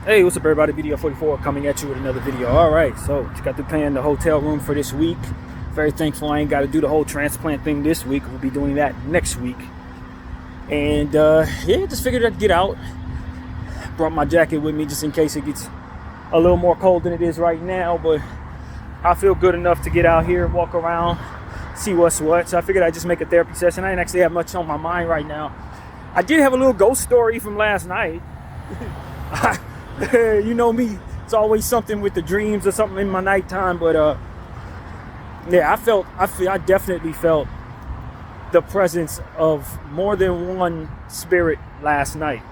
Hey, what's up everybody, BDF 44 coming at you with another video. Alright, so just got to plan the hotel room for this week. Very thankful I ain't got to do the whole transplant thing this week. We'll be doing that next week. And yeah, just figured I'd get out. Brought my jacket with me just in case it gets a little more cold than it is right now. But I feel good enough to get out here, walk around, see what's what. So I figured I'd just make a therapy session. I didn't actually have much on my mind right now. I did have a little ghost story from last night. You know me, it's always something with the dreams or something in my nighttime, but yeah, I definitely felt the presence of more than one spirit last night.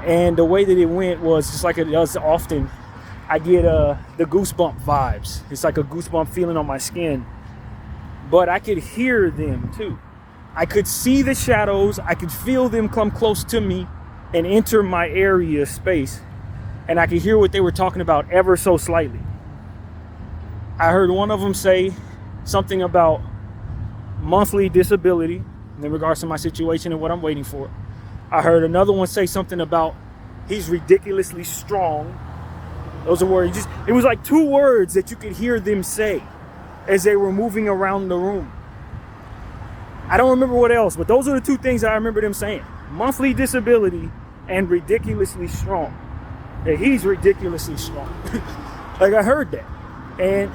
And the way that it went was just like it does often. I get the goosebump vibes. It's like a goosebump feeling on my skin, but I could hear them too. I could see the shadows, I could feel them come close to me and enter my area space, and I could hear what they were talking about ever so slightly. I heard one of them say something about monthly disability in regards to my situation and what I'm waiting for. I heard another one say something about he's ridiculously strong. Those are words. It was like two words that you could hear them say as they were moving around the room. I don't remember what else, but those are the two things I remember them saying: monthly disability and ridiculously strong. Yeah, he's ridiculously strong. Like, I heard that, and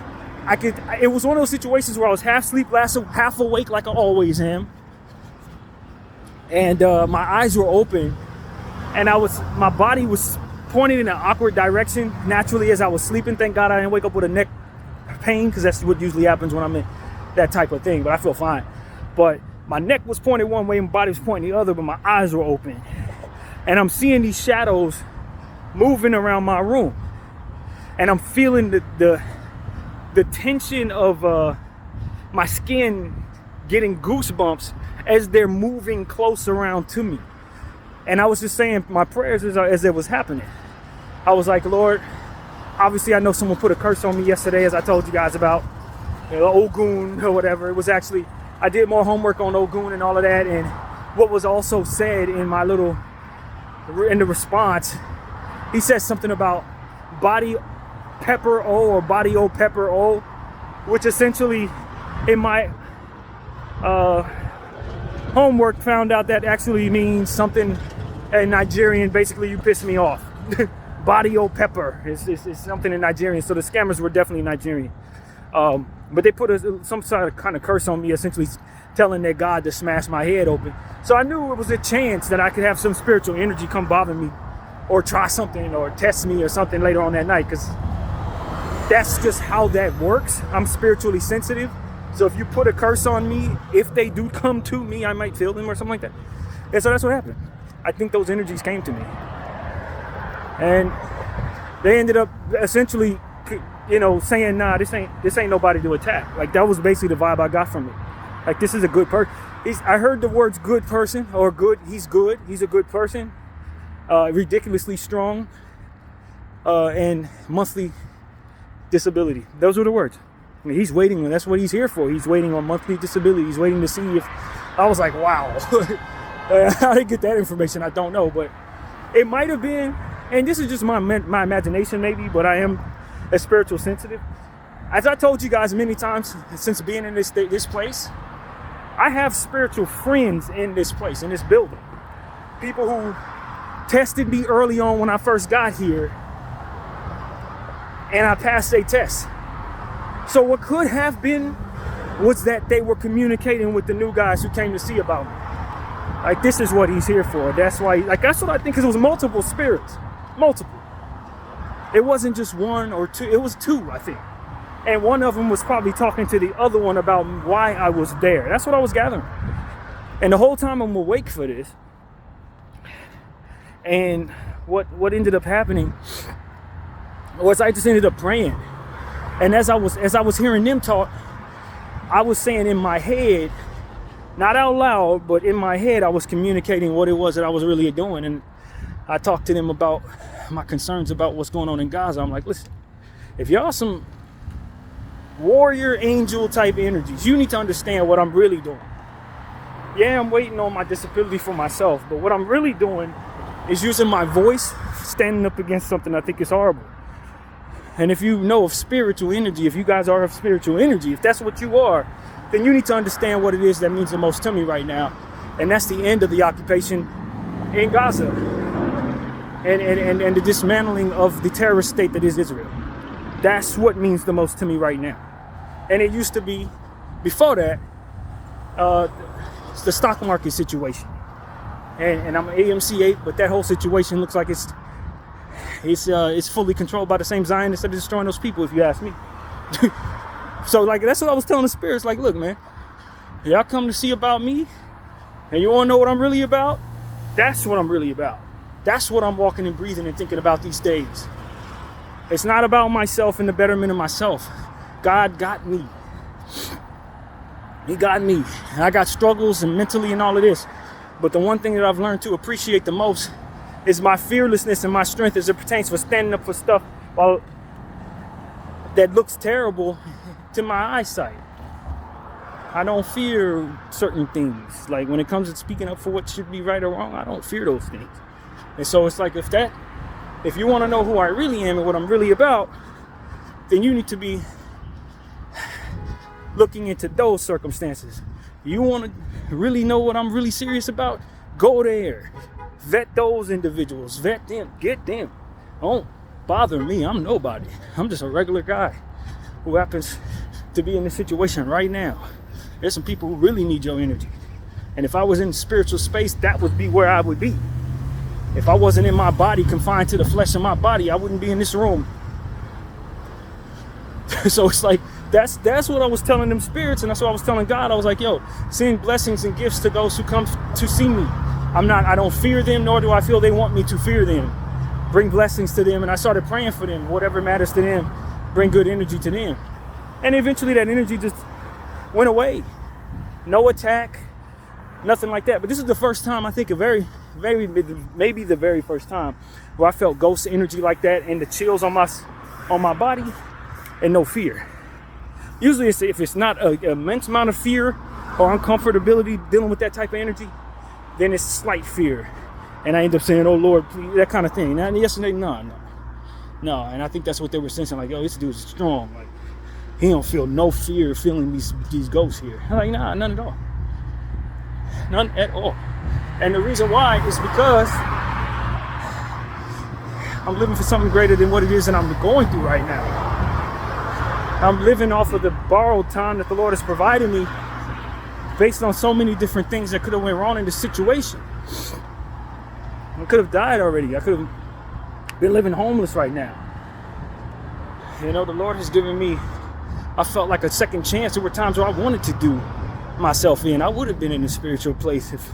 it was one of those situations where I was half asleep, half awake, like I always am, and my eyes were open, and my body was pointed in an awkward direction naturally as I was sleeping. Thank God I didn't wake up with a neck pain, because that's what usually happens when I'm in that type of thing, but I feel fine. But my neck was pointed one way and my body was pointing the other, but my eyes were open. And I'm seeing these shadows moving around my room. And I'm feeling the tension of my skin getting goosebumps as they're moving close around to me. And I was just saying my prayers as it was happening. I was like, Lord, obviously I know someone put a curse on me yesterday, as I told you guys about, Ogun or whatever. It was actually, I did more homework on Ogun and all of that, and what was also said in the response, he said something about body pepper O or body O pepper O, which essentially in my homework found out that actually means something in Nigerian. Basically, you piss me off. Body O pepper is something in Nigerian, so the scammers were definitely Nigerian. But they put some sort of kind of curse on me, essentially telling their God to smash my head open. So I knew it was a chance that I could have some spiritual energy come bother me or try something or test me or something later on that night, because that's just how that works. I'm spiritually sensitive. So if you put a curse on me, if they do come to me, I might feel them or something like that. And so that's what happened. I think those energies came to me. And they ended up essentially, saying, nah, this ain't nobody to attack. Like, that was basically the vibe I got from it. Like, this is a good person. I heard the words good person or good. He's a good person. Ridiculously strong. And monthly disability. Those were the words. I mean, he's waiting. That's what he's here for. He's waiting on monthly disability. He's waiting to see if. I was like, wow. How did I get that information? I don't know, but it might have been. And this is just my imagination, maybe. But I am a spiritual sensitive. As I told you guys many times since being in this place, I have spiritual friends in this place, in this building. People who tested me early on when I first got here, and I passed a test. So what could have been was that they were communicating with the new guys who came to see about me. Like, this is what he's here for. That's why, that's what I think, because it was multiple spirits. Multiple. It wasn't just one or two, it was two, I think. And one of them was probably talking to the other one about why I was there. That's what I was gathering. And the whole time I'm awake for this. And what ended up happening was I just ended up praying. And as I was hearing them talk, I was saying in my head, not out loud, but in my head, I was communicating what it was that I was really doing. And I talked to them about my concerns about what's going on in Gaza. I'm like, listen, if y'all some warrior angel type energies, you need to understand what I'm really doing. Yeah, I'm waiting on my disability for myself, but what I'm really doing is using my voice standing up against something, I think it's horrible. And if you know of spiritual energy, if you guys are of spiritual energy, if that's what you are, then you need to understand what it is that means the most to me right now. And that's the end of the occupation in Gaza and the dismantling of the terrorist state that is Israel. That's what means the most to me right now. And it used to be, before that, it's the stock market situation. And I'm an AMC8, but that whole situation looks like it's fully controlled by the same Zionists that are destroying those people, if you ask me. So like, that's what I was telling the spirits, like, look, man, y'all come to see about me and you want to know what I'm really about? That's what I'm really about. That's what I'm walking and breathing and thinking about these days. It's not about myself and the betterment of myself. God got me. He got me. And I got struggles and mentally and all of this. But the one thing that I've learned to appreciate the most is my fearlessness and my strength as it pertains for standing up for stuff while that looks terrible to my eyesight. I don't fear certain things. Like when it comes to speaking up for what should be right or wrong, I don't fear those things. And so it's like, if you want to know who I really am and what I'm really about, then you need to be looking into those circumstances. You want to really know what I'm really serious about? Go there. Vet those individuals. Vet them. Get them. Don't bother me. I'm nobody. I'm just a regular guy who happens to be in this situation right now. There's some people who really need your energy. And if I was in spiritual space, that would be where I would be. If I wasn't in my body, confined to the flesh of my body, I wouldn't be in this room. So it's like, that's what I was telling them spirits, and that's what I was telling God. I was like, yo, send blessings and gifts to those who come to see me. I don't fear them, nor do I feel they want me to fear them. Bring blessings to them. And I started praying for them. Whatever matters to them, bring good energy to them. And eventually that energy just went away. No attack, nothing like that. But this is the first time, I think, maybe the very first time where I felt ghost energy like that and the chills on my body and no fear. Usually if it's not an immense amount of fear or uncomfortability dealing with that type of energy, then it's slight fear. And I end up saying, oh Lord, please, that kind of thing. And yesterday, no. And I think that's what they were sensing, like, yo, this dude's strong. Like, he don't feel no fear feeling these ghosts here. I'm like, nah, none at all. None at all. And the reason why is because I'm living for something greater than what it is that I'm going through right now. I'm living off of the borrowed time that the Lord has provided me based on so many different things that could have went wrong in this situation. I could have died already. I could have been living homeless right now. You know, the Lord has given me, I felt like a second chance. There were times where I wanted to do myself in. I would have been in a spiritual place if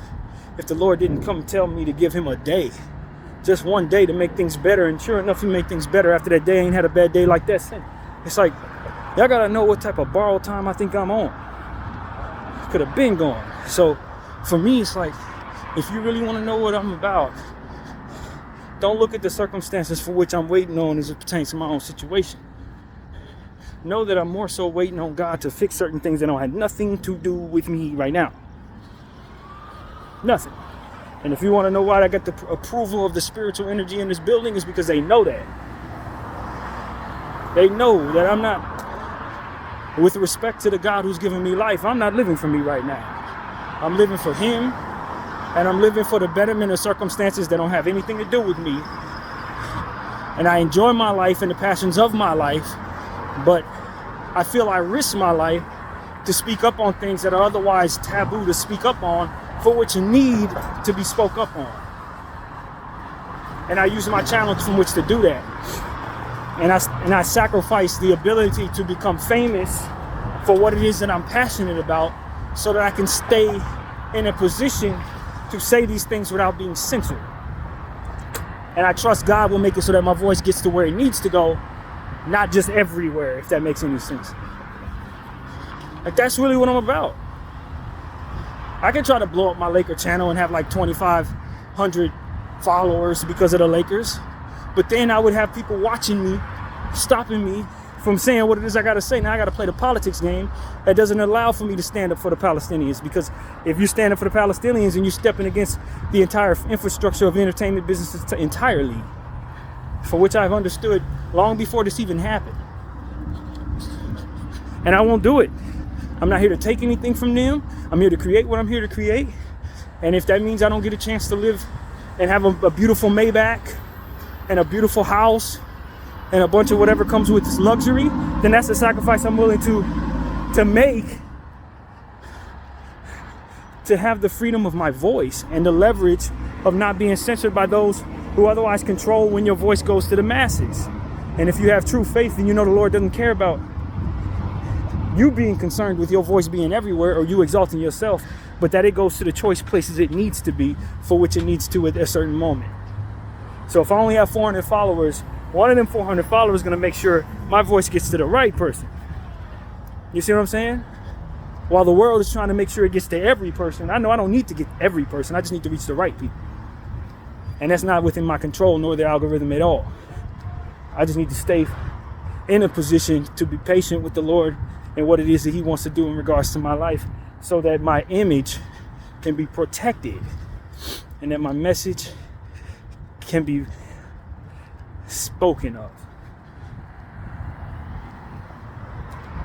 the Lord didn't come tell me to give him a day. Just one day to make things better. And sure enough, he made things better after that day. I ain't had a bad day like that since. It's like, y'all gotta know what type of borrowed time I think I'm on. Could have been gone. So for me, it's like, if you really want to know what I'm about, don't look at the circumstances for which I'm waiting on as it pertains to my own situation. Know that I'm more so waiting on God to fix certain things that don't have nothing to do with me right now. Nothing. And if you want to know why I got the approval of the spiritual energy in this building, is because they know that. They know that I'm not, with respect to the God who's given me life, I'm not living for me right now. I'm living for him, and I'm living for the betterment of circumstances that don't have anything to do with me. And I enjoy my life and the passions of my life, but I feel I risk my life to speak up on things that are otherwise taboo to speak up on, for which need to be spoke up on. And I use my channel from which to do that. And I sacrifice the ability to become famous for what it is that I'm passionate about, so that I can stay in a position to say these things without being censored. And I trust God will make it so that my voice gets to where it needs to go, not just everywhere, if that makes any sense. Like, that's really what I'm about. I can try to blow up my Laker channel and have like 2,500 followers because of the Lakers, but then I would have people watching me, stopping me from saying what it is I gotta say. Now I gotta play the politics game that doesn't allow for me to stand up for the Palestinians, because if you stand up for the Palestinians and you're stepping against the entire infrastructure of entertainment businesses entirely, for which I've understood long before this even happened. And I won't do it. I'm not here to take anything from them. I'm here to create what I'm here to create. And if that means I don't get a chance to live and have a beautiful Maybach and a beautiful house and a bunch of whatever comes with this luxury, then that's a sacrifice I'm willing to make to have the freedom of my voice and the leverage of not being censored by those who otherwise control when your voice goes to the masses. And if you have true faith, then you know the Lord doesn't care about you being concerned with your voice being everywhere or you exalting yourself, but that it goes to the choice places it needs to be for which it needs to at a certain moment. So if I only have 400 followers, one of them 400 followers is going to make sure my voice gets to the right person. You see what I'm saying? While the world is trying to make sure it gets to every person, I know I don't need to get every person. I just need to reach the right people. And that's not within my control nor the algorithm at all. I just need to stay in a position to be patient with the Lord and what it is that he wants to do in regards to my life, so that my image can be protected and that my message can be spoken of.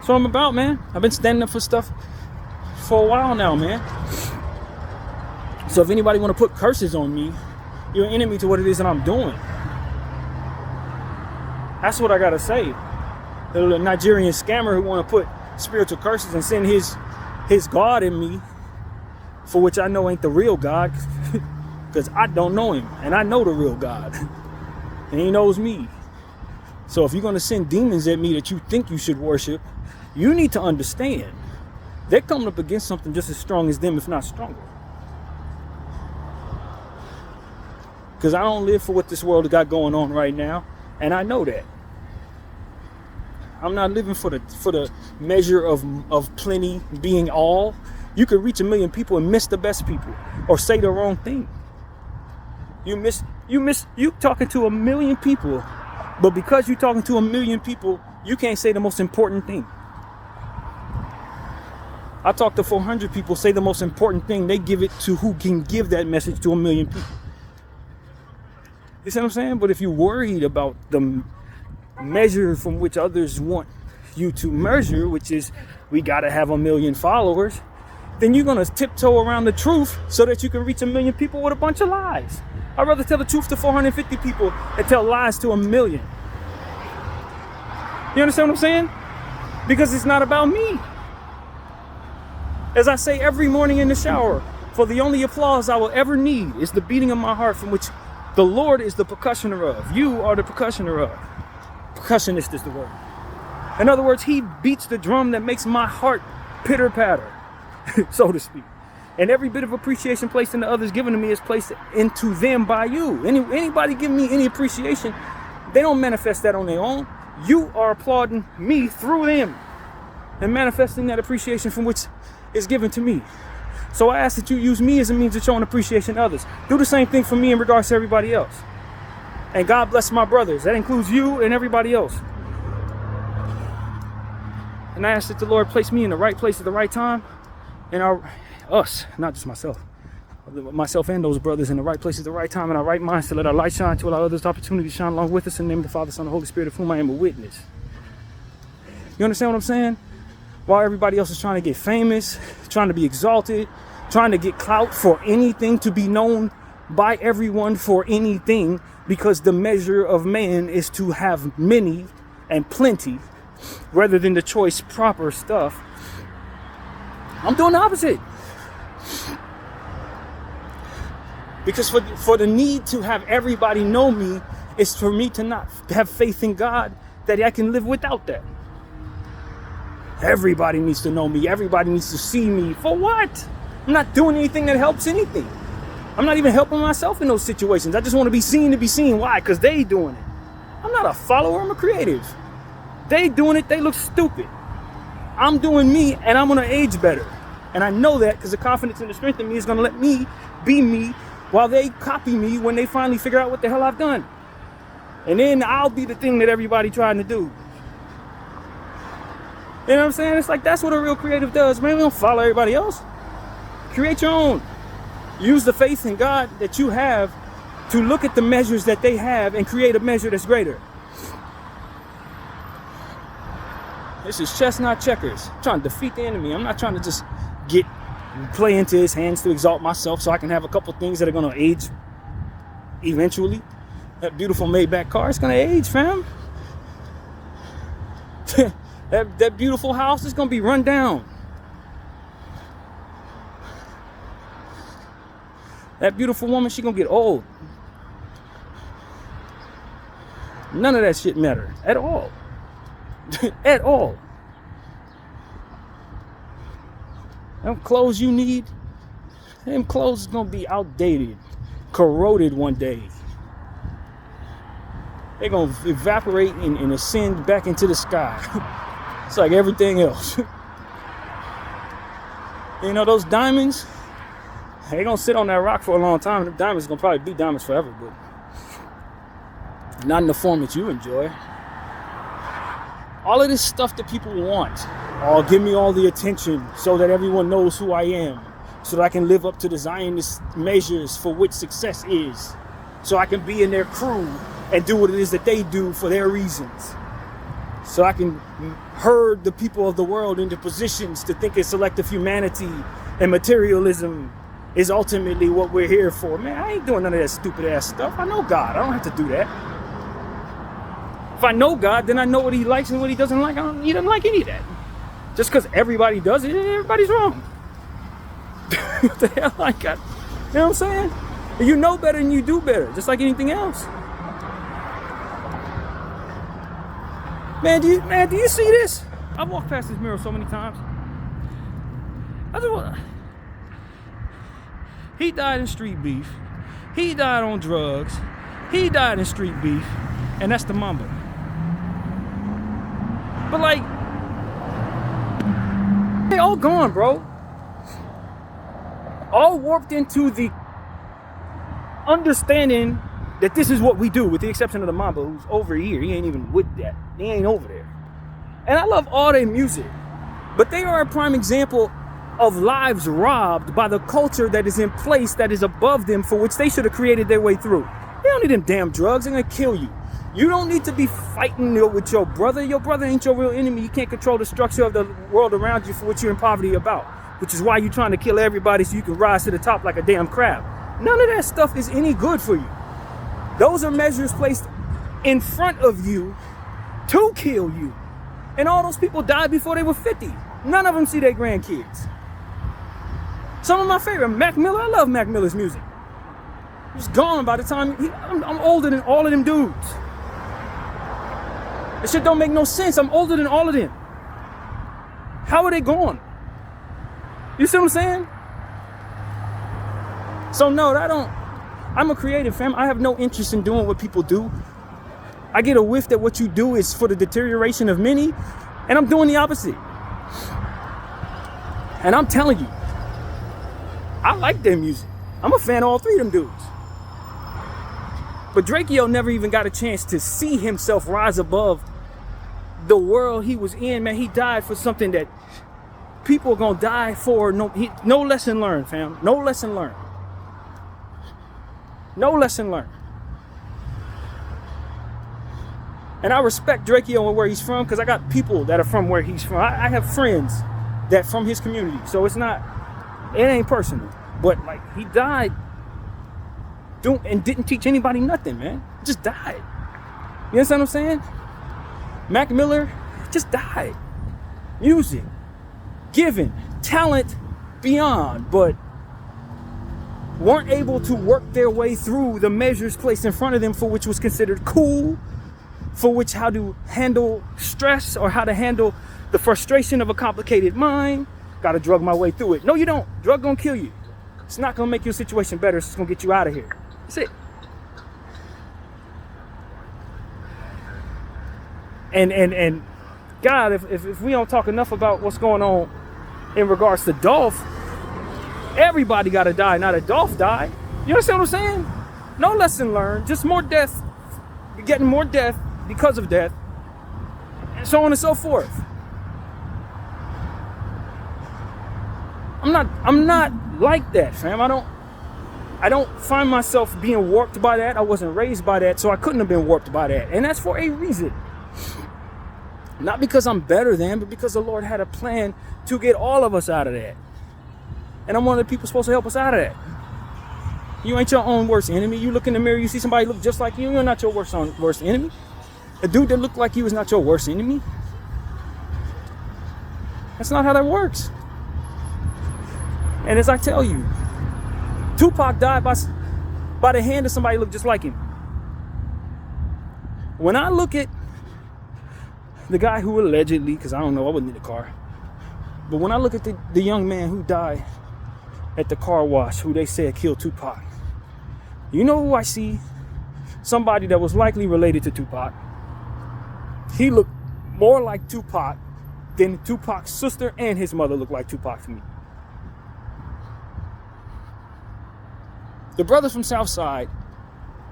So I'm about, man. I've been standing up for stuff for a while now, man. So if anybody want to put curses on me, you're an enemy to what it is that I'm doing. That's what I gotta say. The Nigerian scammer who want to put spiritual curses and send his God in me, for which I know ain't the real God, because I don't know him, and I know the real God, and he knows me. So if you're going to send demons at me that you think you should worship, you need to understand they're coming up against something just as strong as them, if not stronger. Because I don't live for what this world got going on right now, and I know that. I'm not living for the measure of plenty being all. You could reach 1 million people and miss the best people or say the wrong thing. You talking to 1 million people, but because you're talking to 1 million people, you can't say the most important thing. I talk to 400 people, say the most important thing, they give it to who can give that message to 1 million people. You see what I'm saying? But if you're worried about the measure from which others want you to measure, which is we gotta have 1 million followers, then you're gonna tiptoe around the truth so that you can reach 1 million people with a bunch of lies. I'd rather tell the truth to 450 people than tell lies to 1 million. You understand what I'm saying? Because it's not about me. As I say every morning in the shower, for the only applause I will ever need is the beating of my heart, from which the Lord is the percussioner of. You are the percussioner of. Percussionist is the word. In other words, he beats the drum that makes my heart pitter patter, so to speak. And every bit of appreciation placed into others given to me is placed into them by you. Anybody giving me any appreciation, they don't manifest that on their own. You are applauding me through them and manifesting that appreciation from which is given to me. So I ask that you use me as a means of showing appreciation to others. Do the same thing for me in regards to everybody else. And God bless my brothers. That includes you and everybody else. And I ask that the Lord place me in the right place at the right time. And us, not just myself and those brothers in the right place at the right time, in our right minds, to let our light shine, to allow others the opportunity to shine along with us, in the name of the Father, Son, and Holy Spirit, of whom I am a witness. You understand what I'm saying? While everybody else is trying to get famous, trying to be exalted, trying to get clout for anything, to be known by everyone for anything, because the measure of man is to have many and plenty rather than the choice proper stuff. I'm doing the opposite. Because for the need to have everybody know me is for me to not have faith in God that I can live without that. Everybody needs to know me. Everybody needs to see me. For what? I'm not doing anything that helps anything. I'm not even helping myself in those situations. I just want to be seen to be seen. Why? Because they doing it. I'm not a follower. I'm a creative. They doing it. They look stupid. I'm doing me, and I'm going to age better. And I know that because the confidence and the strength in me is going to let me be me while they copy me when they finally figure out what the hell I've done. And then I'll be the thing that everybody trying to do. You know what I'm saying? It's like, that's what a real creative does, man. We don't follow everybody else. Create your own. Use the faith in God that you have to look at the measures that they have and create a measure that's greater. This is chess, not checkers. I'm trying to defeat the enemy. I'm not trying to just play into his hands to exalt myself so I can have a couple things that are going to age eventually. That beautiful Maybach car is going to age, fam. that beautiful house is going to be run down. That beautiful woman, she's going to get old. None of that shit matter at all. At all. Them clothes you need, them clothes is gonna be outdated, corroded one day. They're gonna evaporate and ascend back into the sky. It's like everything else. You know, those diamonds, they're gonna sit on that rock for a long time. The diamonds gonna probably be diamonds forever, but not in the form that you enjoy. All of this stuff that people want. Oh, give me all the attention so that everyone knows who I am. So that I can live up to the Zionist measures for which success is. So I can be in their crew and do what it is that they do for their reasons. So I can herd the people of the world into positions to think that selective humanity and materialism is ultimately what we're here for. Man, I ain't doing none of that stupid ass stuff. I know God. I don't have to do that. If I know God, then I know what he likes and what he doesn't like. He doesn't like any of that. Just because everybody does it, everybody's wrong. What the hell I got? You know what I'm saying? You know better and you do better, just like anything else. Man, do you see this? I've walked past this mirror so many times. He died in street beef. He died on drugs. He died in street beef. And that's the Mamba. But like, they all gone, bro. All warped into the understanding that this is what we do, with the exception of the Mamba, who's over here. He ain't even with that. He ain't over there. And I love all their music, but they are a prime example of lives robbed by the culture that is in place, that is above them, for which they should have created their way through. They don't need them damn drugs. They're gonna kill you. You don't need to be fighting with your brother. Your brother ain't your real enemy. You can't control the structure of the world around you for which you're in poverty about, which is why you're trying to kill everybody so you can rise to the top like a damn crab. None of that stuff is any good for you. Those are measures placed in front of you to kill you. And all those people died before they were 50. None of them see their grandkids. Some of my favorite, Mac Miller. I love Mac Miller's music. He's gone by the time I'm older than all of them dudes. This shit don't make no sense. I'm older than all of them. How are they gone? You see what I'm saying? So no, I'm a creative, fam. I have no interest in doing what people do. I get a whiff that what you do is for the deterioration of many, and I'm doing the opposite. And I'm telling you, I like their music. I'm a fan of all three of them dudes. But Drakeo never even got a chance to see himself rise above the world he was in, man. He died for something that people are gonna die for. No lesson learned, fam. No lesson learned. No lesson learned. And I respect Drakeo and where he's from, because I got people that are from where he's from. I have friends that from his community, so it ain't personal. But like, he died and didn't teach anybody nothing, man. He just died. You understand what I'm saying? Mac Miller just died. Music, given, talent beyond, but weren't able to work their way through the measures placed in front of them for which was considered cool, for which how to handle stress or how to handle the frustration of a complicated mind. Gotta drug my way through it. No, you don't. Drug gonna kill you. It's not gonna make your situation better. It's just gonna get you out of here. That's it. And God, if we don't talk enough about what's going on in regards to Dolph, everybody gotta die. Now that Dolph died, you understand what I'm saying? No lesson learned, just more death. You're getting more death because of death, and so on and so forth. I'm not like that, fam. I don't find myself being warped by that. I wasn't raised by that, so I couldn't have been warped by that. And that's for a reason. Not because I'm better than, but because the Lord had a plan to get all of us out of that. And I'm one of the people supposed to help us out of that. You ain't your own worst enemy. You look in the mirror, you see somebody look just like you, you're not your worst enemy. A dude that looked like you is not your worst enemy. That's not how that works. And as I tell you, Tupac died by the hand of somebody who looked just like him. When I look at the guy who allegedly, because I don't know, I wasn't in the car, but when I look at the young man who died at the car wash, who they said killed Tupac, you know who I see? Somebody that was likely related to Tupac. He looked more like Tupac than Tupac's sister and his mother looked like Tupac to me. The brothers from Southside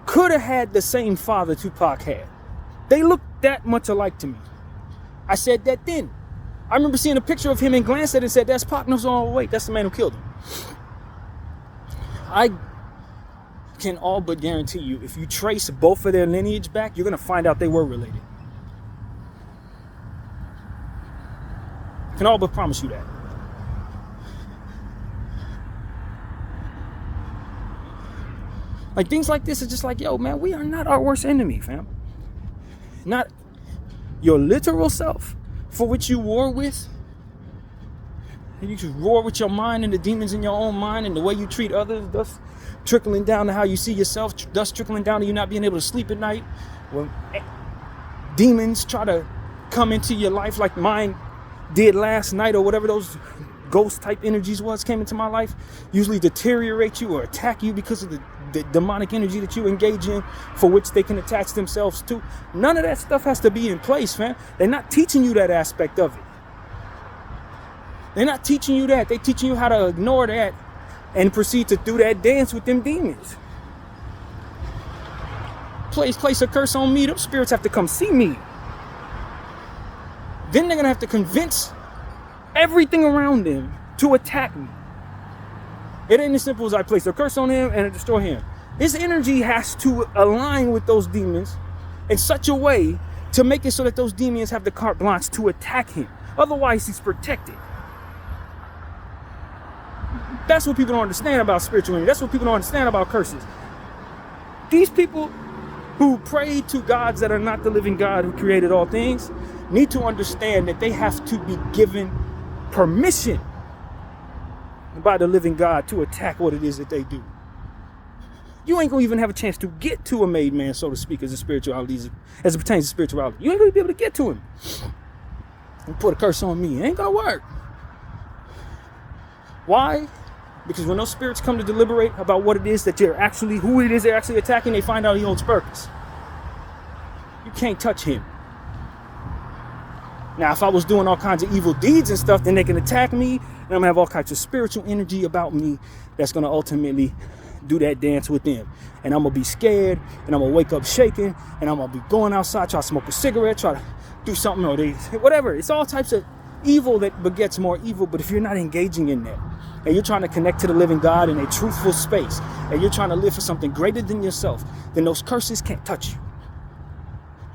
could have had the same father Tupac had. They looked that much alike to me. I said that then. I remember seeing a picture of him and glanced at it and said, that's Pac. No, oh, wait, that's the man who killed him. I can all but guarantee you, if you trace both of their lineage back, you're going to find out they were related. I can all but promise you that. Like, things like this is just like, yo, man, we are not our worst enemy, fam. Not your literal self, for which you war with. And you just roar with your mind and the demons in your own mind and the way you treat others, thus trickling down to how you see yourself, thus trickling down to you not being able to sleep at night. When demons try to come into your life like mine did last night, or whatever those ghost type energies came into my life, usually deteriorate you or attack you because of the demonic energy that you engage in, for which they can attach themselves to. None of that stuff has to be in place, man. They're not teaching you that aspect of it. They're not teaching you that. They're teaching you how to ignore that and proceed to do that dance with them demons. Place a curse on me, them spirits have to come see me. Then they're gonna have to convince everything around them to attack me. It ain't as simple as I place a curse on him and I destroy him. His energy has to align with those demons in such a way to make it so that those demons have the carte blanche to attack him. Otherwise, he's protected. That's what people don't understand about spiritual energy. That's what people don't understand about curses. These people who pray to gods that are not the living God who created all things need to understand that they have to be given permission by the living God to attack what it is that they do. You ain't gonna even have a chance to get to a made man, so to speak, as it pertains to spirituality. You ain't gonna be able to get to him and put a curse on me. It ain't gonna work. Why? Because when those spirits come to deliberate about what it is that who it is they're actually attacking, they find out he holds purpose. You can't touch him. Now, if I was doing all kinds of evil deeds and stuff, then they can attack me, and I'm gonna have all kinds of spiritual energy about me that's gonna ultimately do that dance with them. And I'm gonna be scared, and I'm gonna wake up shaking, and I'm gonna be going outside, try to smoke a cigarette, try to do something, or whatever. It's all types of evil that begets more evil. But if you're not engaging in that, and you're trying to connect to the living God in a truthful space, and you're trying to live for something greater than yourself, then those curses can't touch you.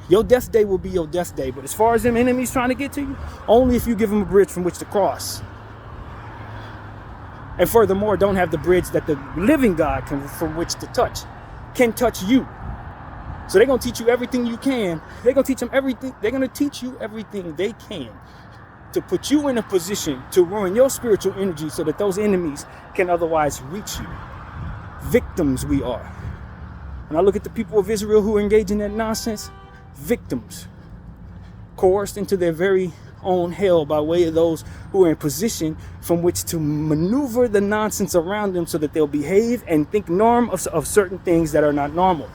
Your death day will be your death day. But as far as them enemies trying to get to you, only if you give them a bridge from which to cross. And furthermore, don't have the bridge that the living God from which to touch can touch you. So they're going to teach you everything you can. They're going to teach them everything. They're going to teach you everything they can to put you in a position to ruin your spiritual energy so that those enemies can otherwise reach you. Victims we are. When I look at the people of Israel who engage in that nonsense, victims, coerced into their very own hell by way of those who are in position from which to maneuver the nonsense around them so that they'll behave and think of certain things that are not normal.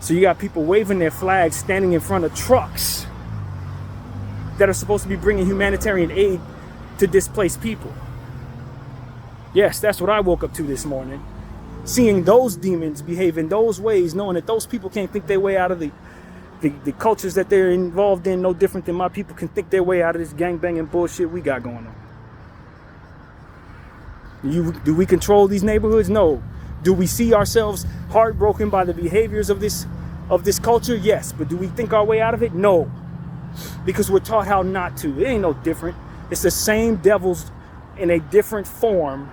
So you got people waving their flags, standing in front of trucks that are supposed to be bringing humanitarian aid to displaced people. Yes, that's what I woke up to this morning. Seeing those demons behave in those ways, knowing that those people can't think their way out of the cultures that they're involved in, no different than my people can think their way out of this gangbanging bullshit we got going on. Do we control these neighborhoods? No. Do we see ourselves heartbroken by the behaviors of this culture? Yes. But do we think our way out of it? No. Because we're taught how not to. It ain't no different. It's the same devils in a different form,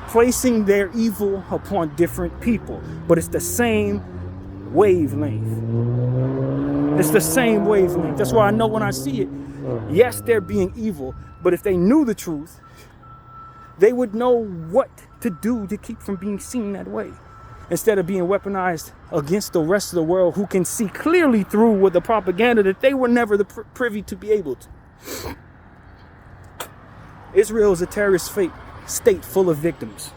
placing their evil upon different people. But it's the same wavelength. It's the same wavelength. That's why I know when I see it, yes, they're being evil. But if they knew the truth, they would know what to do to keep from being seen that way, instead of being weaponized against the rest of the world, who can see clearly through with the propaganda that they were never privy to be able to. Israel is a terrorist state full of victims.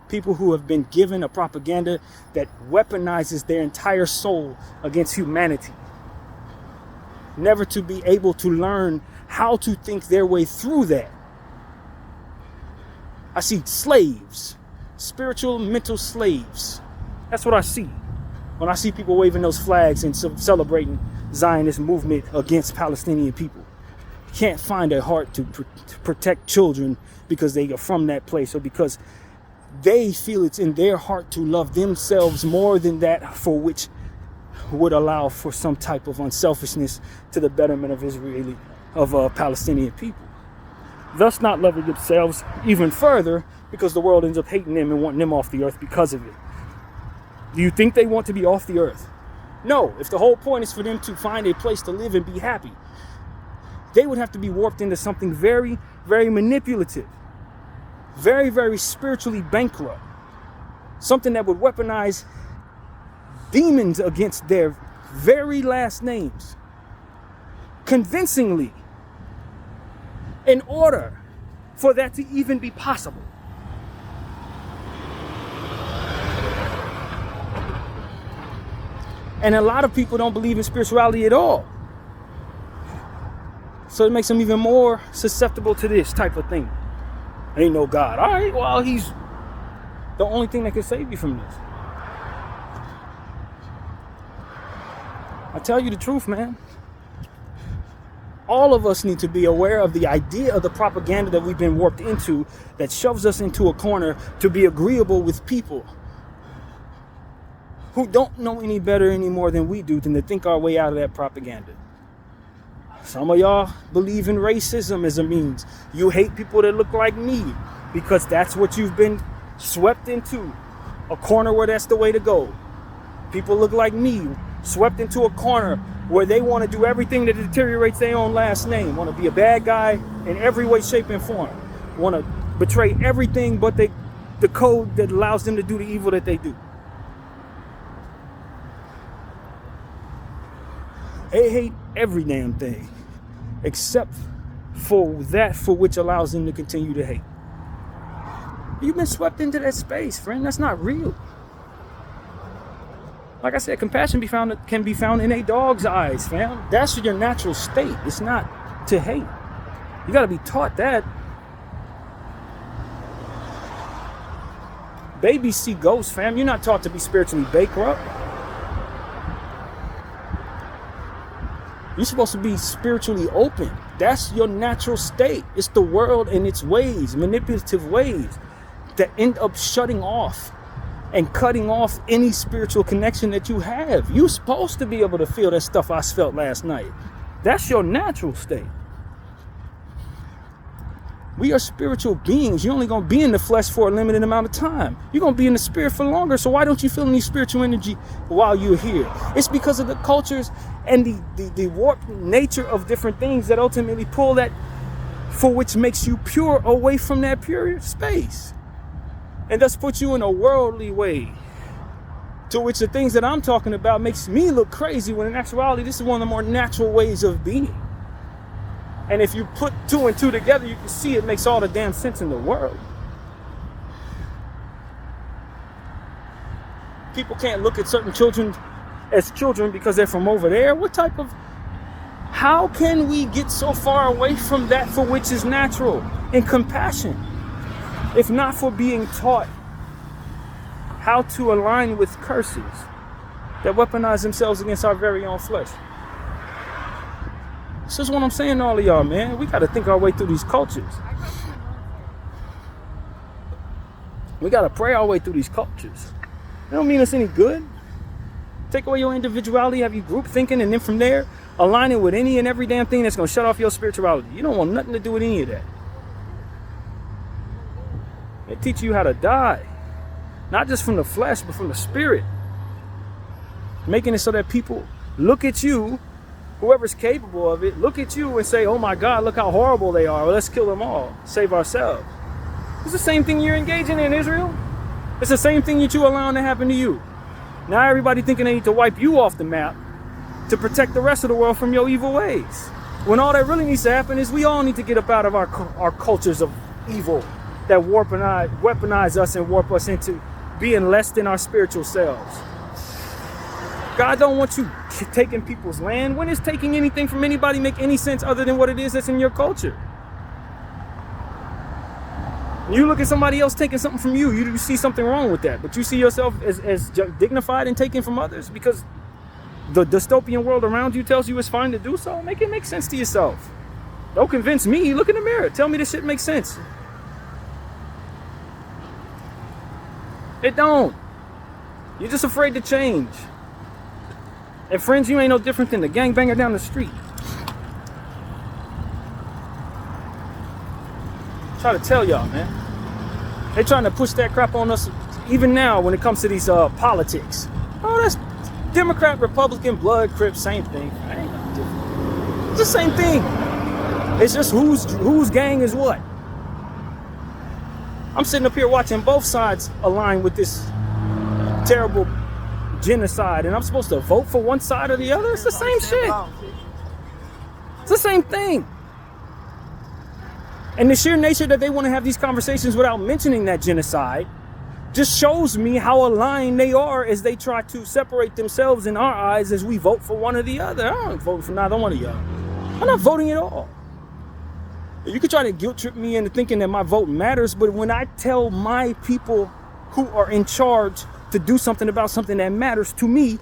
People who have been given a propaganda that weaponizes their entire soul against humanity, never to be able to learn how to think their way through that. I see slaves, spiritual, mental slaves. That's what I see when I see people waving those flags and celebrating Zionist movement against Palestinian people. You can't find a heart to protect children because they are from that place, or because they feel it's in their heart to love themselves more than that for which would allow for some type of unselfishness to the betterment of Palestinian people. Thus not loving themselves even further, because the world ends up hating them and wanting them off the earth because of it. Do you think they want to be off the earth? No. If the whole point is for them to find a place to live and be happy, they would have to be warped into something very, very manipulative, very, very spiritually bankrupt, something that would weaponize demons against their very last names, convincingly, in order for that to even be possible. And a lot of people don't believe in spirituality at all. So it makes them even more susceptible to this type of thing. Ain't no God. All right, well, he's the only thing that can save you from this. I tell you the truth, man. All of us need to be aware of the idea of the propaganda that we've been warped into, that shoves us into a corner to be agreeable with people who don't know any better anymore than we do, than to think our way out of that propaganda. Some of y'all believe in racism as a means. You hate people that look like me because that's what you've been swept into, a corner where that's the way to go. People look like me, swept into a corner where they want to do everything that deteriorates their own last name, want to be a bad guy in every way, shape, and form, want to betray everything but the code that allows them to do the evil that they do. They hate every damn thing except for that for which allows them to continue to hate. You've been swept into that space, friend. That's not real. Like I said, compassion can be found in a dog's eyes, fam. That's your natural state. It's not to hate. You got to be taught that. Babies see ghosts, fam. You're not taught to be spiritually bankrupt. You're supposed to be spiritually open. That's your natural state. It's the world and its ways, manipulative ways, that end up shutting off and cutting off any spiritual connection that you have. You're supposed to be able to feel that stuff I felt last night. That's your natural state. We are spiritual beings. You're only going to be in the flesh for a limited amount of time. You're going to be in the spirit for longer. So why don't you feel any spiritual energy while you're here? It's because of the cultures and the warped nature of different things that ultimately pull that for which makes you pure away from that pure space. And thus puts you in a worldly way, to which the things that I'm talking about makes me look crazy, when in actuality, this is one of the more natural ways of being. And if you put two and two together, you can see it makes all the damn sense in the world. People can't look at certain children as children because they're from over there. How can we get so far away from that for which is natural in compassion, if not for being taught how to align with curses that weaponize themselves against our very own flesh? This is what I'm saying to all of y'all, man. We got to think our way through these cultures. We got to pray our way through these cultures. It don't mean us any good. Take away your individuality, have you group thinking, and then from there, align it with any and every damn thing that's going to shut off your spirituality. You don't want nothing to do with any of that. They teach you how to die. Not just from the flesh, but from the spirit. Making it so that people look at you, whoever's capable of it, look at you and say, oh my God, look how horrible they are. Well, let's kill them all. Save ourselves. It's the same thing you're engaging in, Israel. It's the same thing that you allowing to happen to you. Now everybody thinking they need to wipe you off the map to protect the rest of the world from your evil ways. When all that really needs to happen is we all need to get up out of our cultures of evil that weaponize us and warp us into being less than our spiritual selves. God don't want you taking people's land. When is taking anything from anybody make any sense other than what it is that's in your culture? You look at somebody else taking something from you, you see something wrong with that. But you see yourself as dignified in taking from others because the dystopian world around you tells you it's fine to do so. Make it make sense to yourself. Don't convince me. Look in the mirror. Tell me this shit makes sense. It don't. You're just afraid to change. And friends, you ain't no different than the gangbanger down the street. Try to tell y'all, man. They trying to push that crap on us even now when it comes to these politics. Oh, that's Democrat, Republican, blood, Crip, same thing. Ain't no different. It's the same thing. It's just whose gang is what. I'm sitting up here watching both sides align with this terrible genocide, and I'm supposed to vote for one side or the other? It's the same shit. It's the same thing. And the sheer nature that they want to have these conversations without mentioning that genocide just shows me how aligned they are as they try to separate themselves in our eyes as we vote for one or the other. I don't vote for neither one of y'all. I'm not voting at all. You could try to guilt trip me into thinking that my vote matters, but when I tell my people who are in charge to do something about something that matters to me,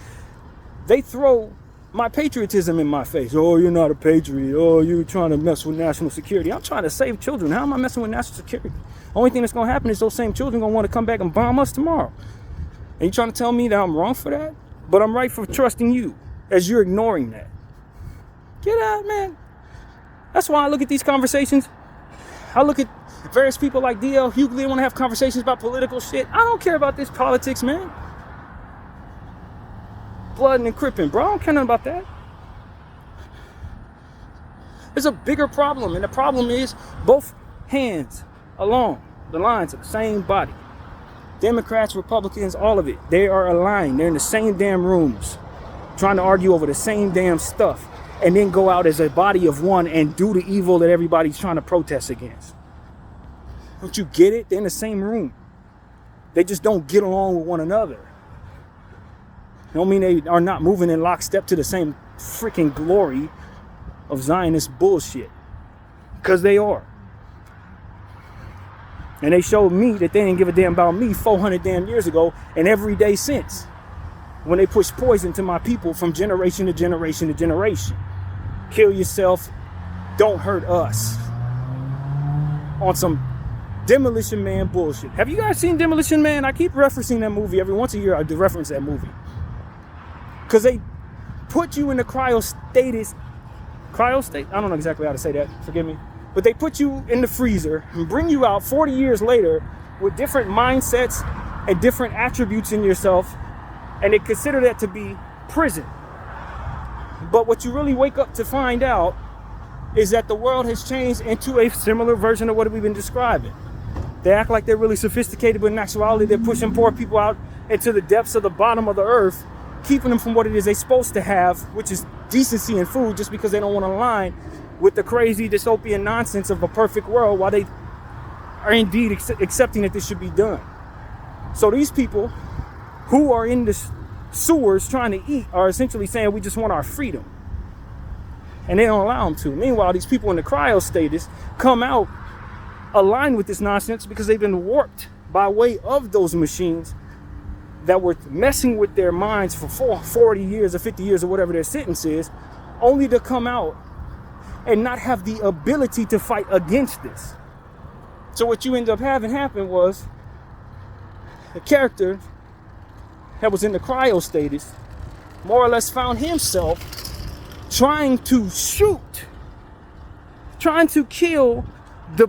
they throw my patriotism in my face. Oh, you're not a patriot. Oh, you're trying to mess with national security. I'm trying to save children. How am I messing with national security? Only thing that's going to happen is those same children going to want to come back and bomb us tomorrow. And you trying to tell me that I'm wrong for that? But I'm right for trusting you as you're ignoring that. Get out, man. That's why I look at these conversations. I look at various people like D.L. Hughley. They want to have conversations about political shit. I don't care about this politics, man. Blood and cripping, bro. I don't care nothing about that. There's a bigger problem, and the problem is both hands along the lines of the same body. Democrats, Republicans, all of it. They are aligned. They're in the same damn rooms, trying to argue over the same damn stuff, and then go out as a body of one and do the evil that everybody's trying to protest against. Don't you get it? They're in the same room. They just don't get along with one another. Don't mean they are not moving in lockstep to the same freaking glory of Zionist bullshit. Because they are. And they showed me that they didn't give a damn about me 400 damn years ago and every day since. When they pushed poison to my people from generation to generation to generation. Kill yourself. Don't hurt us. On some Demolition Man bullshit. Have you guys seen Demolition Man? I keep referencing that movie. Every once a year I do reference that movie. Because they put you in the cryostate? I don't know exactly how to say that. Forgive me. But they put you in the freezer and bring you out 40 years later with different mindsets and different attributes in yourself. And they consider that to be prison. But what you really wake up to find out is that the world has changed into a similar version of what we've been describing. They act like they're really sophisticated, but in actuality, they're pushing poor people out into the depths of the bottom of the earth, keeping them from what it is they're supposed to have, which is decency and food, just because they don't want to align with the crazy dystopian nonsense of a perfect world while they are indeed accepting that this should be done. So these people who are in the sewers trying to eat are essentially saying we just want our freedom. And they don't allow them to. Meanwhile, these people in the cryo status come out aligned with this nonsense because they've been warped by way of those machines that were messing with their minds for 40 years or 50 years or whatever their sentence is, only to come out and not have the ability to fight against this. So what you end up having happen was the character that was in the cryo status more or less found himself trying to kill the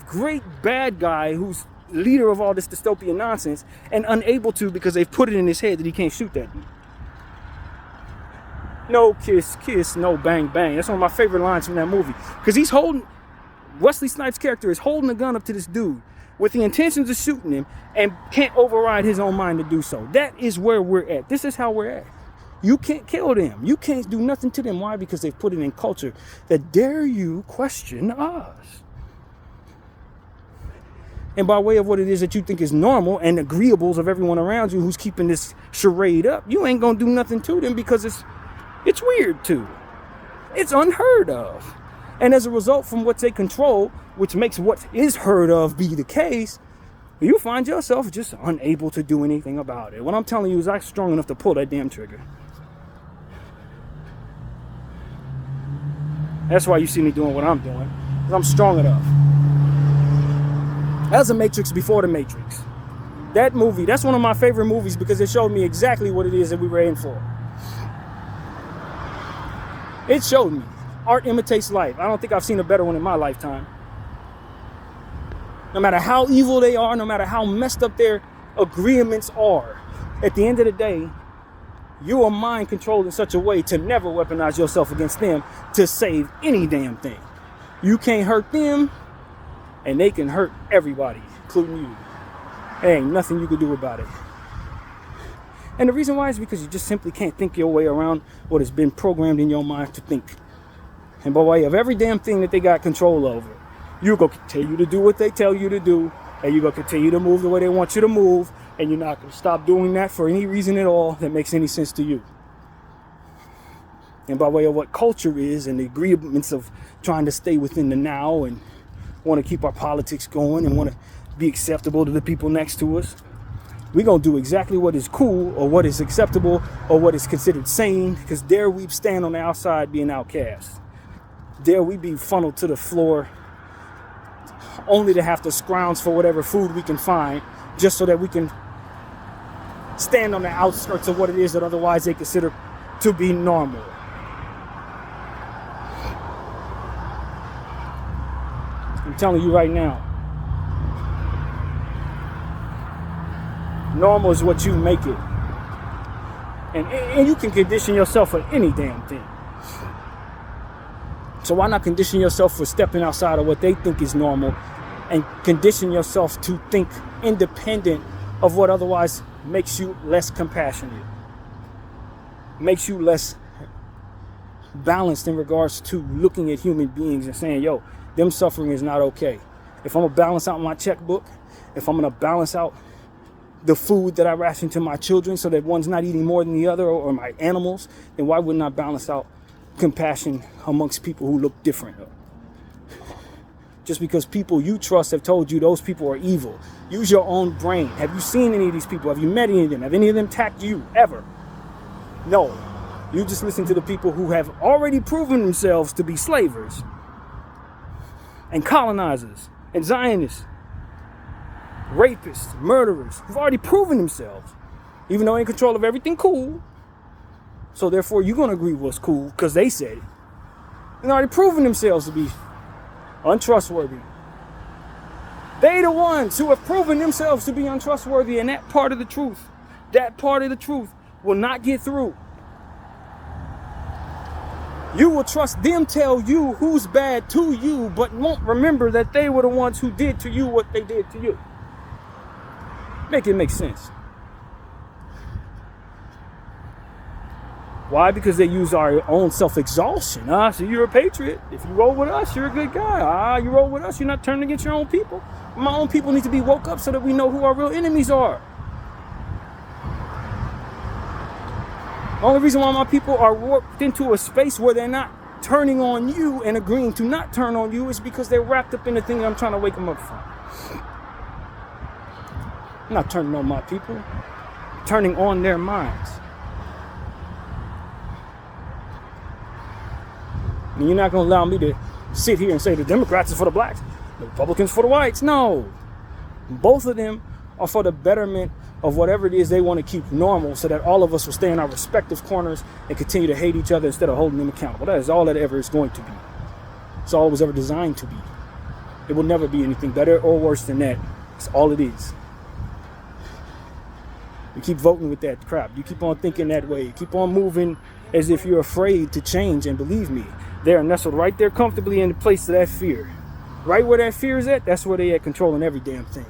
great bad guy who's leader of all this dystopian nonsense, and unable to because they've put it in his head that he can't shoot that dude. No kiss, kiss, no bang, bang. That's one of my favorite lines from that movie. Because Wesley Snipes' character is holding a gun up to this dude with the intentions of shooting him and can't override his own mind to do so. That is where we're at. This is how we're at. You can't kill them. You can't do nothing to them. Why? Because they've put it in culture that dare you question us. And by way of what it is that you think is normal and agreeables of everyone around you who's keeping this charade up, you ain't gonna do nothing to them because it's weird to. It's unheard of. And as a result from what they control, which makes what is heard of be the case, you find yourself just unable to do anything about it. What I'm telling you is I'm strong enough to pull that damn trigger. That's why you see me doing what I'm doing, because I'm strong enough. That was a Matrix before the Matrix. That movie, that's one of my favorite movies because it showed me exactly what it is that we were in for. It showed me. Art imitates life. I don't think I've seen a better one in my lifetime. No matter how evil they are, no matter how messed up their agreements are, at the end of the day, you are mind controlled in such a way to never weaponize yourself against them to save any damn thing. You can't hurt them, and they can hurt everybody, including you. There ain't nothing you can do about it. And the reason why is because you just simply can't think your way around what has been programmed in your mind to think. And by way of every damn thing that they got control over, you're going to continue to do what they tell you to do, and you're going to continue to move the way they want you to move, and you're not going to stop doing that for any reason at all that makes any sense to you. And by way of what culture is and the agreements of trying to stay within the now and want to keep our politics going and want to be acceptable to the people next to us, we're going to do exactly what is cool or what is acceptable or what is considered sane, because dare we stand on the outside being outcast. Dare we be funneled to the floor only to have to scrounge for whatever food we can find just so that we can stand on the outskirts of what it is that otherwise they consider to be normal. I'm telling you right now, normal is what you make it. And you can condition yourself for any damn thing. So why not condition yourself for stepping outside of what they think is normal and condition yourself to think independent of what otherwise makes you less compassionate, makes you less balanced in regards to looking at human beings and saying, yo, them suffering is not okay. If I'm going to balance out my checkbook, if I'm going to balance out the food that I ration to my children so that one's not eating more than the other, or my animals, then why wouldn't I balance out compassion amongst people who look different? Just because people you trust have told you those people are evil. Use your own brain. Have you seen any of these people? Have you met any of them? Have any of them attacked you ever? No. You just listen to the people who have already proven themselves to be slavers and colonizers and Zionists, rapists, murderers, who've already proven themselves, even though they're in control of everything cool. So therefore, you're going to agree with what's cool because they said it. They've already proven themselves to be untrustworthy. They the ones who have proven themselves to be untrustworthy, and that part of the truth will not get through. You will trust them tell you who's bad to you, but won't remember that they were the ones who did to you what they did to you. Make it make sense. Why? Because they use our own self-exhaustion. So you're a patriot. If you roll with us, you're a good guy. You roll with us, you're not turning against your own people. My own people need to be woke up so that we know who our real enemies are. The only reason why my people are warped into a space where they're not turning on you and agreeing to not turn on you is because they're wrapped up in the thing that I'm trying to wake them up from. I'm not turning on my people. I'm turning on their minds. And you're not going to allow me to sit here and say the Democrats are for the blacks, the Republicans for the whites. No. Both of them are for the betterment of whatever it is they want to keep normal so that all of us will stay in our respective corners and continue to hate each other instead of holding them accountable. That is all that ever is going to be. It's all it was ever designed to be. It will never be anything better or worse than that. It's all it is. You keep voting with that crap. You keep on thinking that way. You keep on moving as if you're afraid to change. And believe me, they're nestled right there comfortably in the place of that fear. Right where that fear is at, that's where they are controlling every damn thing.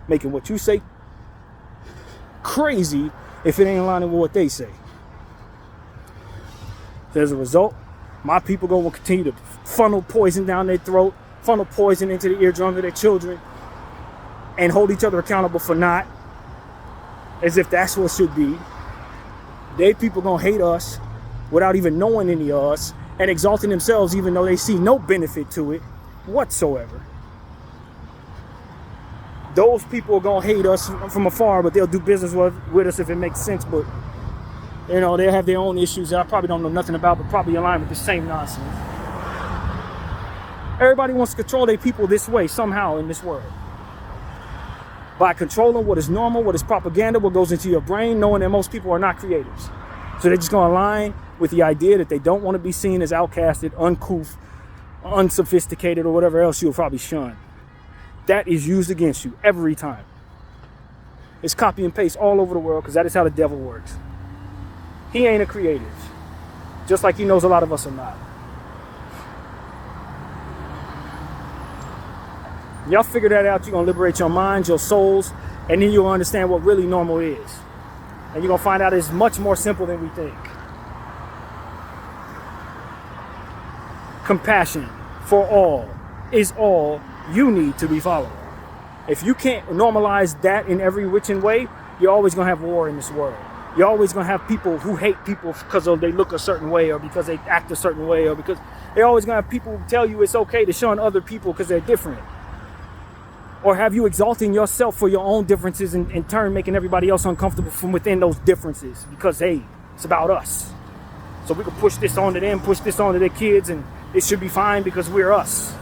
Making what you say crazy if it ain't aligning with what they say. As a result, my people going to continue to funnel poison down their throat, funnel poison into the eardrums of their children, and hold each other accountable for not, as if that's what should be. They people going to hate us without even knowing any of us and exalting themselves even though they see no benefit to it whatsoever. Those people are going to hate us from afar, but they'll do business with us if it makes sense. But, you know, they'll have their own issues that I probably don't know nothing about, but probably align with the same nonsense. Everybody wants to control their people this way, somehow, in this world. By controlling what is normal, what is propaganda, what goes into your brain, knowing that most people are not creators. So they're just going to align with the idea that they don't want to be seen as outcasted, uncouth, unsophisticated, or whatever else you'll probably shun. That is used against you every time. It's copy and paste all over the world because that is how the devil works. He ain't a creative. Just like he knows a lot of us are not. Y'all figure that out, you're going to liberate your minds, your souls, and then you'll understand what really normal is. And you're going to find out it's much more simple than we think. Compassion for all is all you need to be following. If you can't normalize that in every which and way, you're always going to have war in this world. You're always going to have people who hate people because they look a certain way or because they act a certain way or because they're always going to have people who tell you it's okay to shun other people because they're different. Or have you exalting yourself for your own differences and in turn making everybody else uncomfortable from within those differences because, hey, it's about us. So we can push this onto them, push this onto their kids, and it should be fine because we're us.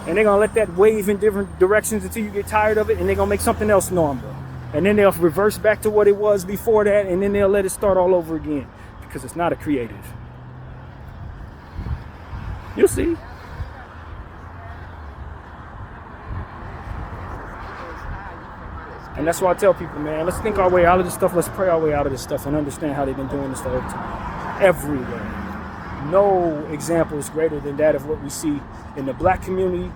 And they're going to let that wave in different directions until you get tired of it, and they're going to make something else normal. And then they'll reverse back to what it was before that, and then they'll let it start all over again because it's not a creative. You'll see. And that's why I tell people, man, let's think our way out of this stuff. Let's pray our way out of this stuff and understand how they've been doing this the whole time. Everywhere. No example is greater than that of what we see in the black community,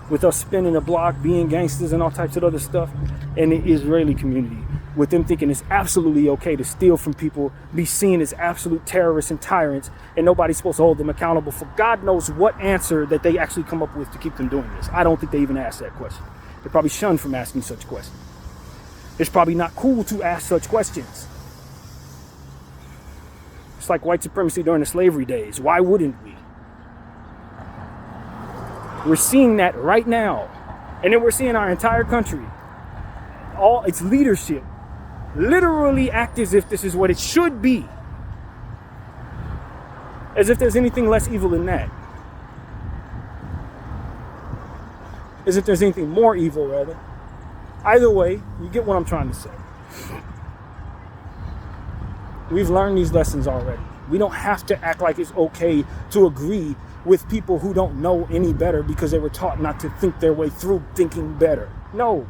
with us spinning the block, being gangsters and all types of other stuff, and the Israeli community, with them thinking it's absolutely okay to steal from people, be seen as absolute terrorists and tyrants, and nobody's supposed to hold them accountable for God knows what answer that they actually come up with to keep them doing this. I don't think they even ask that question. They're probably shunned from asking such questions. It's probably not cool to ask such questions. It's like white supremacy during the slavery days. Why wouldn't we? We're seeing that right now. And then we're seeing our entire country, all its leadership, literally act as if this is what it should be. As if there's anything less evil than that. As if there's anything more evil, rather. Either way, you get what I'm trying to say. We've learned these lessons already. We don't have to act like it's okay to agree with people who don't know any better because they were taught not to think their way through thinking better. No,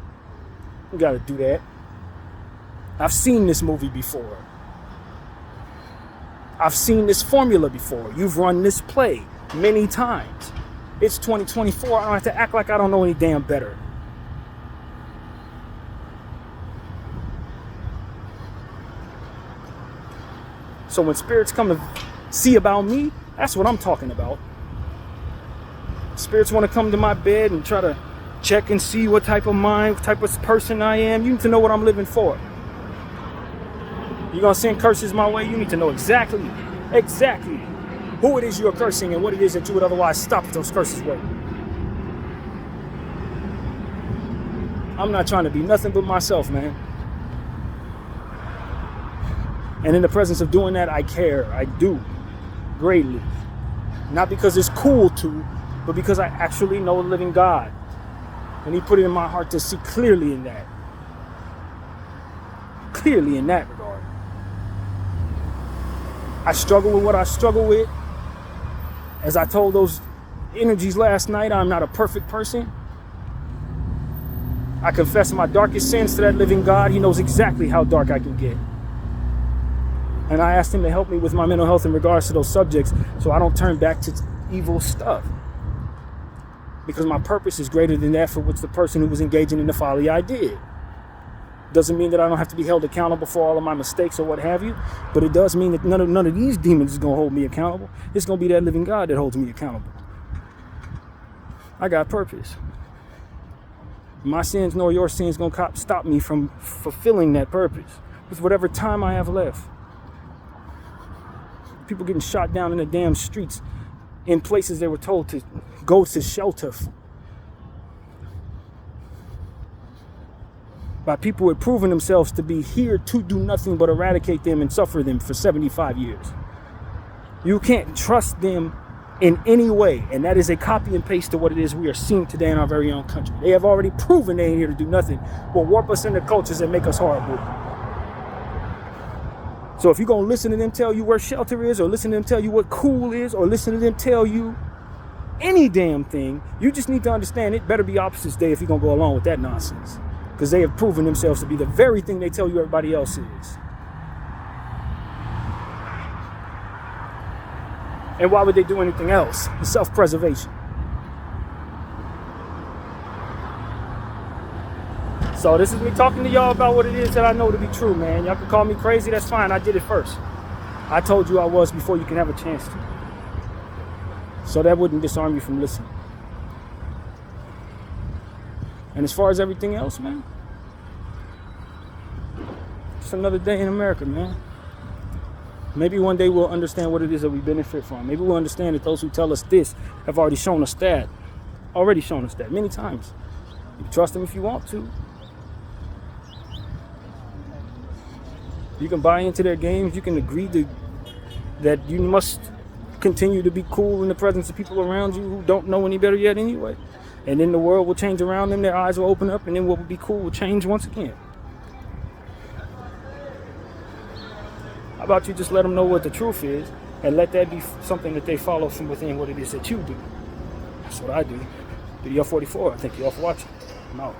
you gotta do that. I've seen this movie before. I've seen this formula before. You've run this play many times. It's 2024. I don't have to act like I don't know any damn better. So when spirits come to see about me, that's what I'm talking about. Spirits want to come to my bed and try to check and see what type of mind, what type of person I am. You need to know what I'm living for. You're going to send curses my way, you need to know exactly who it is you're cursing and what it is that you would otherwise stop those curses with. I'm not trying to be nothing but myself, man. And in the presence of doing that, I care. I do. Greatly. Not because it's cool to, but because I actually know the living God. And he put it in my heart to see clearly in that. clearly in that regard. I struggle with what I struggle with. As I told those energies last night, I'm not a perfect person. I confess my darkest sins to that living God. He knows exactly how dark I can get. And I asked him to help me with my mental health in regards to those subjects so I don't turn back to evil stuff. Because my purpose is greater than that for which the person who was engaging in the folly I did. Doesn't mean that I don't have to be held accountable for all of my mistakes or what have you, but it does mean that none of these demons is going to hold me accountable. It's going to be that living God that holds me accountable. I got purpose. My sins nor your sins going to stop me from fulfilling that purpose with whatever time I have left. People getting shot down in the damn streets in places they were told to go to shelter by people who had proven themselves to be here to do nothing but eradicate them and suffer them for 75 years. You can't trust them in any way, and that is a copy and paste to what it is we are seeing today in our very own country. They have already proven they ain't here to do nothing but warp us into cultures and make us horrible. So if you're going to listen to them tell you where shelter is, or listen to them tell you what cool is, or listen to them tell you any damn thing, you just need to understand it better be opposites day if you're going to go along with that nonsense. Because they have proven themselves to be the very thing they tell you everybody else is. And why would they do anything else? It's self-preservation. So this is me talking to y'all about what it is that I know to be true, man. Y'all can call me crazy, that's fine. I did it first. I told you I was before you can have a chance to. So that wouldn't disarm you from listening. And as far as everything else, man, it's another day in America, man. Maybe one day we'll understand what it is that we benefit from. Maybe we'll understand that those who tell us this have already shown us that many times. You can trust them if you want to. You can buy into their games. You can agree that you must continue to be cool in the presence of people around you who don't know any better yet anyway. And then the world will change around them, their eyes will open up, and then what would be cool will change once again. How about you just let them know what the truth is, and let that be something that they follow from within what it is that you do. That's what I do. BDF 44, thank you all for watching. I'm out.